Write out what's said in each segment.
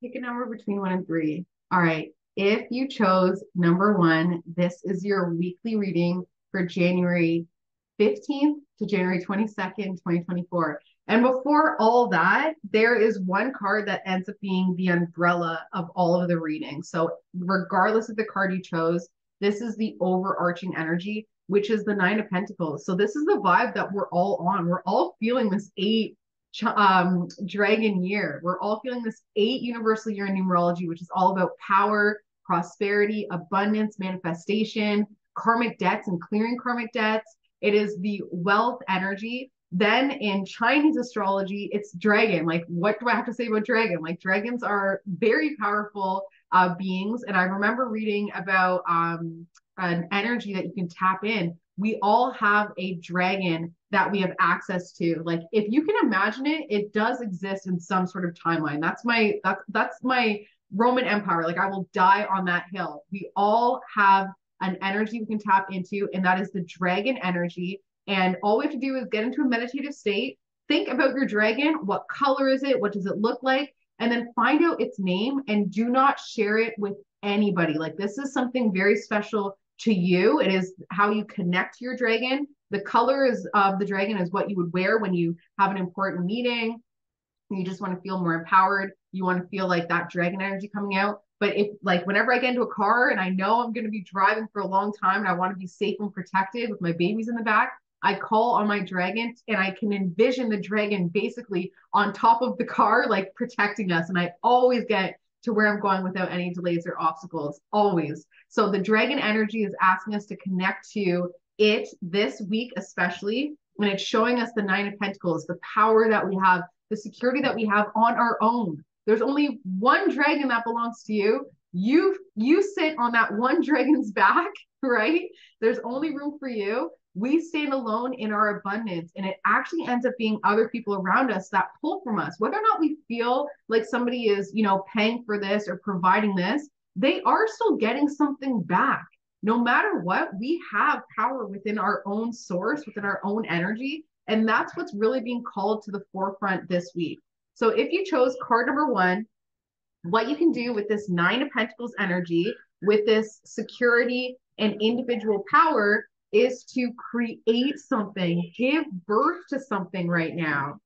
Pick a number between 1 and 3. All right. If you chose number 1, this is your weekly reading for January 15th to January 22nd, 2024. And before all that, there is one card that ends up being the umbrella of all of the readings. So regardless of the card you chose, this is the overarching energy, which is the Nine of Pentacles. So this is the vibe that we're all on. We're all feeling this dragon year. We're all feeling this 8 universal year in numerology, which is all about power, prosperity, abundance, manifestation, karmic debts and clearing karmic debts. It is the wealth energy. Then in Chinese astrology, it's dragon. Like, what do I have to say about dragon? Like, dragons are very powerful beings. And I remember reading about an energy that you can tap in. We all have a dragon that we have access to. Like, if you can imagine it, it does exist in some sort of timeline. That's my Roman Empire. Like, I will die on that hill. We all have an energy we can tap into, and that is the dragon energy. And all we have to do is get into a meditative state, think about your dragon. What color is it? What does it look like? And then find out its name, and do not share it with anybody. Like, this is something very special to you. It is how you connect to your dragon. The colors of the dragon is what you would wear when you have an important meeting. You just want to feel more empowered. You want to feel like that dragon energy coming out. But if, like, whenever I get into a car and I know I'm going to be driving for a long time and I want to be safe and protected with my babies in the back, I call on my dragon, and I can envision the dragon basically on top of the car, like protecting us. And I always get to where I'm going without any delays or obstacles, always. So the dragon energy is asking us to connect to it this week, especially, and it's showing us the Nine of Pentacles, the power that we have, the security that we have on our own. There's only one dragon that belongs to you. You sit on that one dragon's back, right? There's only room for you. We stand alone in our abundance, and it actually ends up being other people around us that pull from us. Whether or not we feel like somebody is, paying for this or providing this, they are still getting something back. No matter what, we have power within our own source, within our own energy. And that's what's really being called to the forefront this week. So if you chose card number 1, what you can do with this Nine of Pentacles energy, with this security and individual power, is to create something, give birth to something right now.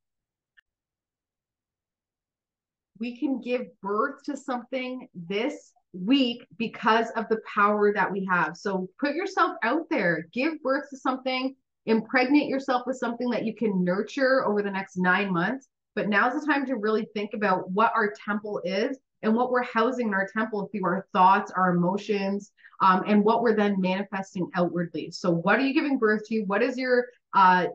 We can give birth to something this week because of the power that we have. So put yourself out there, give birth to something, impregnate yourself with something that you can nurture over the next 9 months. But now's the time to really think about what our temple is and what we're housing in our temple through our thoughts, our emotions, and what we're then manifesting outwardly. So what are you giving birth to? What is your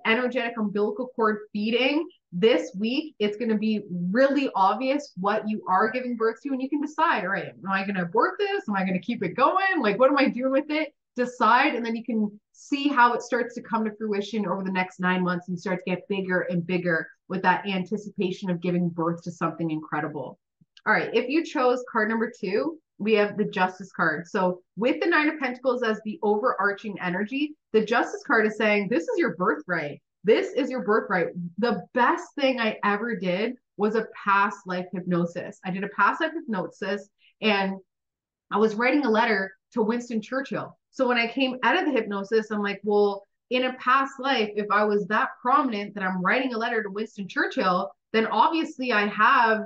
energetic umbilical cord feeding? This week, it's going to be really obvious what you are giving birth to, and you can decide, all right, am I going to abort this? Am I going to keep it going? Like, what am I doing with it? Decide, and then you can see how it starts to come to fruition over the next 9 months and start to get bigger and bigger with that anticipation of giving birth to something incredible. All right, if you chose card number 2, we have the Justice card. So with the Nine of Pentacles as the overarching energy, the Justice card is saying, this is your birthright. This is your birthright. The best thing I ever did was a past life hypnosis. I did a past life hypnosis, and I was writing a letter to Winston Churchill. So when I came out of the hypnosis, I'm like, well, in a past life, if I was that prominent that I'm writing a letter to Winston Churchill, then obviously I have,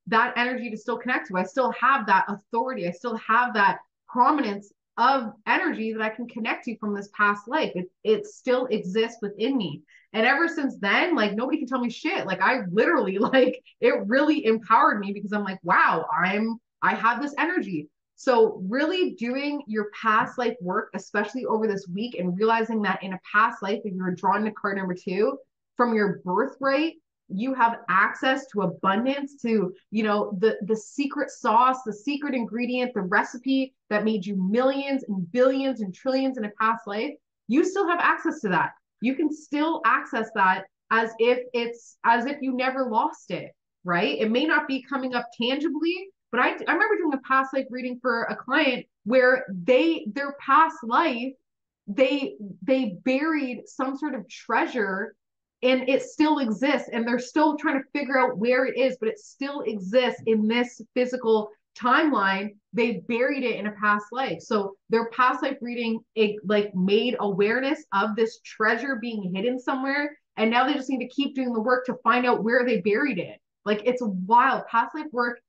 that energy to still connect to. I still have that authority. I still have that prominence of energy that I can connect to from this past life. It still exists within me. And ever since then, like, nobody can tell me shit. Like, I literally, like, it really empowered me because I'm like, wow, I have this energy. So really doing your past life work, especially over this week, and realizing that in a past life, if you're drawn to card number 2, from your birthright, you have access to abundance, to, the secret sauce, the secret ingredient, the recipe that made you millions and billions and trillions in a past life. You still have access to that. You can still access that as if you never lost it, right? It may not be coming up tangibly, but I remember doing a past life reading for a client where their past life, they buried some sort of treasure and it still exists, and they're still trying to figure out where it is, but it still exists in this physical timeline. They buried it in a past life. So their past life reading, it like made awareness of this treasure being hidden somewhere, and now they just need to keep doing the work to find out where they buried it. Like, it's wild. Past life work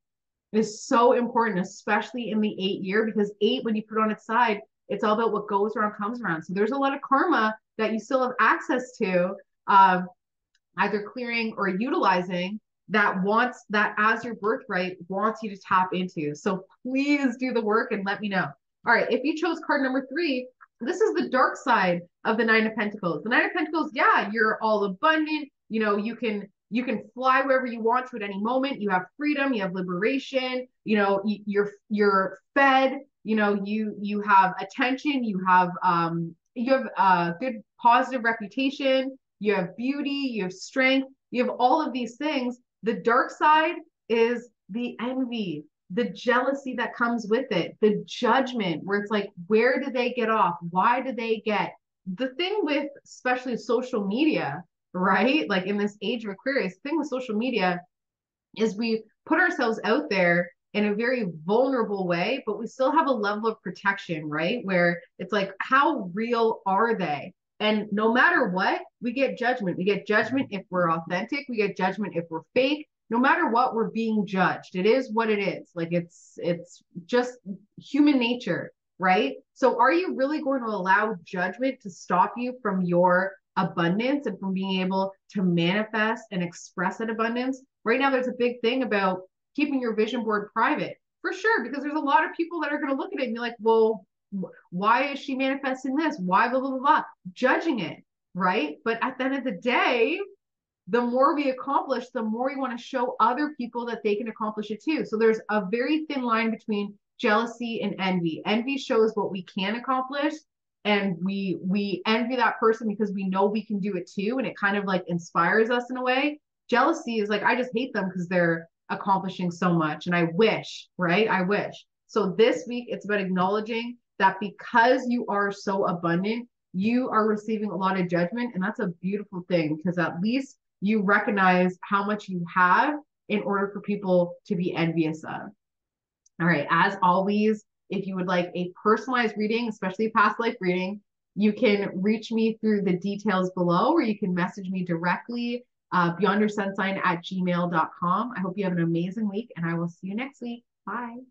is so important, especially in the 8 year, because 8, when you put it on its side, it's all about what goes around comes around. So there's a lot of karma that you still have access to, either clearing or utilizing, that wants that as your birthright, wants you to tap into. So please do the work and let me know. All right, if you chose card number 3, this is the dark side of the 9 of Pentacles. The 9 of Pentacles, yeah, you're all abundant. You know, you can fly wherever you want to at any moment. You have freedom, you have liberation, you know, you're fed, you know, you have attention, you have a good positive reputation, you have beauty, you have strength, you have all of these things. The dark side is the envy, the jealousy that comes with it, the judgment, where it's like, where did they get off? Why did they get? The thing with especially social media, right? Like in this age of Aquarius, the thing with social media is we put ourselves out there in a very vulnerable way, but we still have a level of protection, right? Where it's like, how real are they? And no matter what, we get judgment. We get judgment if we're authentic. We get judgment if we're fake. No matter what, we're being judged. It is what it is. Like, it's just human nature, right? So are you really going to allow judgment to stop you from your abundance and from being able to manifest and express that abundance? Right now, there's a big thing about keeping your vision board private, for sure, because there's a lot of people that are going to look at it and be like, well, why is she manifesting this? Why blah, blah, blah, blah, judging it, right? But at the end of the day, the more we accomplish, the more we want to show other people that they can accomplish it too. So there's a very thin line between jealousy and envy. Envy shows what we can accomplish, and we envy that person because we know we can do it too, and it kind of like inspires us in a way. Jealousy is like, I just hate them because they're accomplishing so much, and I wish, right? I wish. So this week, it's about acknowledging that because you are so abundant, you are receiving a lot of judgment, and that's a beautiful thing, because at least you recognize how much you have in order for people to be envious of. All right, as always, if you would like a personalized reading, especially a past life reading, you can reach me through the details below, or you can message me directly, beyondyoursunsign@gmail.com. I hope you have an amazing week, and I will see you next week. Bye.